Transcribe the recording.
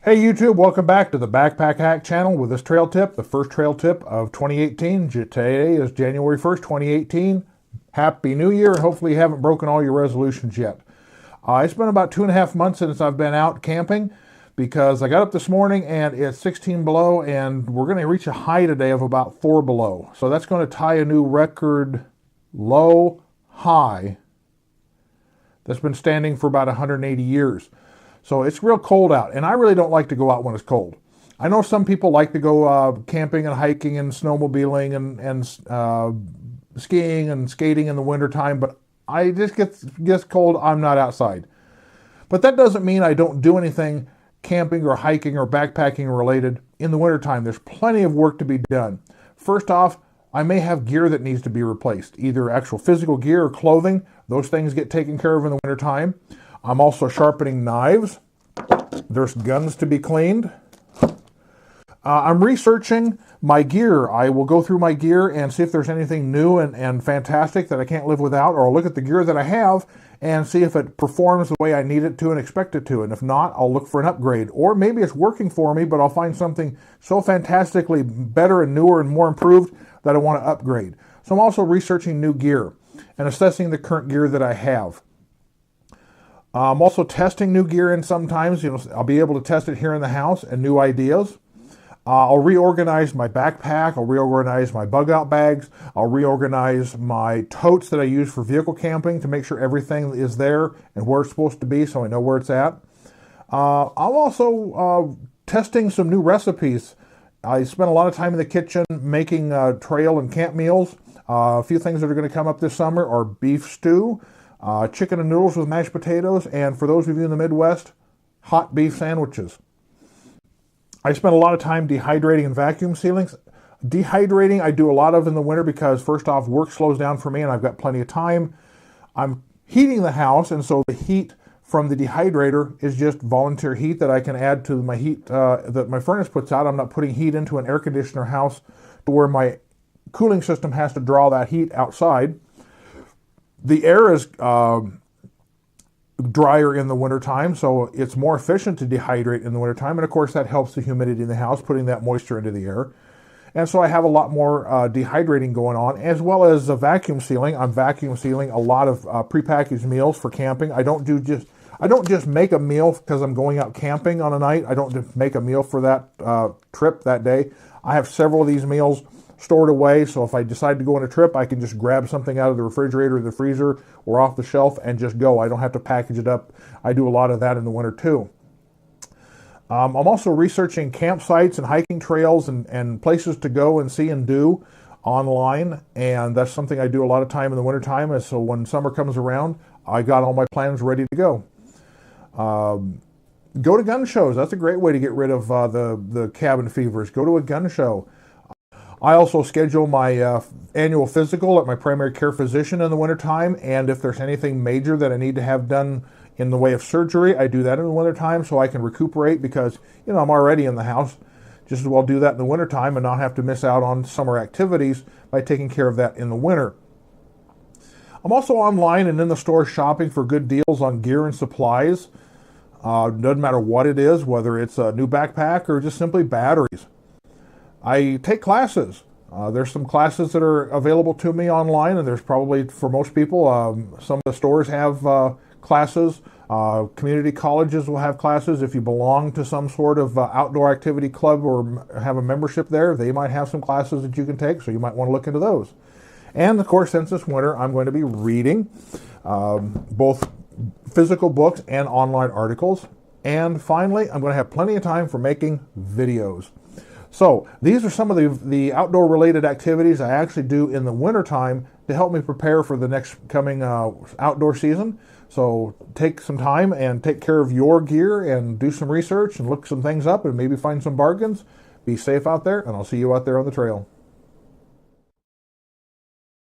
Hey YouTube, welcome back to the Backpack Hack channel with this trail tip, the first trail tip of 2018. Today is January 1st, 2018. Happy New Year, and hopefully you haven't broken all your resolutions yet. It's been about 2.5 months since I've been out camping because I got up this morning and it's 16 below and we're going to reach a high today of about 4 below. So that's going to tie a new record low high that's been standing for about 180 years. So it's real cold out, and I really don't like to go out when it's cold. I know some people like to go camping and hiking and snowmobiling and skiing and skating in the wintertime, but I just gets cold, I'm not outside. But that doesn't mean I don't do anything camping or hiking or backpacking related in the wintertime. There's plenty of work to be done. First off, I may have gear that needs to be replaced, either actual physical gear or clothing. Those things get taken care of in the wintertime. I'm also sharpening knives. There's guns to be cleaned. I'm researching my gear. I will go through my gear and see if there's anything new and fantastic that I can't live without, or I'll look at the gear that I have and see if it performs the way I need it to and expect it to. And if not, I'll look for an upgrade. Or maybe it's working for me, but I'll find something so fantastically better and newer and more improved that I want to upgrade. So I'm also researching new gear and assessing the current gear that I have. I'm also testing new gear, and sometimes I'll be able to test it here in the house and new ideas. I'll reorganize my backpack. I'll reorganize my bug out bags. I'll reorganize my totes that I use for vehicle camping to make sure everything is there and where it's supposed to be so I know where it's at. I'm also testing some new recipes. I spent a lot of time in the kitchen making trail and camp meals. A few things that are going to come up this summer are beef stew, chicken and noodles with mashed potatoes, and for those of you in the Midwest, hot beef sandwiches. I spent a lot of time dehydrating and vacuum sealing. Dehydrating I do a lot of in the winter because first off, work slows down for me and I've got plenty of time. I'm heating the house, and so the heat from the dehydrator is just volunteer heat that I can add to my heat that my furnace puts out. I'm not putting heat into an air conditioner house to where my cooling system has to draw that heat outside. The air is drier in the wintertime, so it's more efficient to dehydrate in the wintertime, and of course that helps the humidity in the house, putting that moisture into the air. And so I have a lot more dehydrating going on, as well as vacuum sealing. I'm vacuum sealing a lot of prepackaged meals for camping. I don't just make a meal because I'm going out camping on a night. I don't just make a meal for that trip that day. I have several of these meals stored away, so if I decide to go on a trip, I can just grab something out of the refrigerator or the freezer or off the shelf and just go. I don't have to package it up. I do a lot of that in the winter too. I'm also researching campsites and hiking trails and places to go and see and do online, and that's something I do a lot of time in the wintertime, and so when summer comes around, I got all my plans ready to go. Go to gun shows. That's a great way to get rid of the cabin fevers. Go to a gun show. I also schedule my annual physical at my primary care physician in the wintertime, and if there's anything major that I need to have done in the way of surgery, I do that in the wintertime so I can recuperate because, I'm already in the house. Just as well do that in the wintertime and not have to miss out on summer activities by taking care of that in the winter. I'm also online and in the store shopping for good deals on gear and supplies. Doesn't matter what it is, whether it's a new backpack or just simply batteries. I take classes. There's some classes that are available to me online, and there's probably, for most people, some of the stores have classes. Community colleges will have classes. If you belong to some sort of outdoor activity club or have a membership there, they might have some classes that you can take, so you might want to look into those. And of course, since this winter, I'm going to be reading both physical books and online articles. And finally, I'm going to have plenty of time for making videos. So these are some of the outdoor related activities I actually do in the wintertime to help me prepare for the next coming outdoor season. So take some time and take care of your gear and do some research and look some things up and maybe find some bargains. Be safe out there, and I'll see you out there on the trail.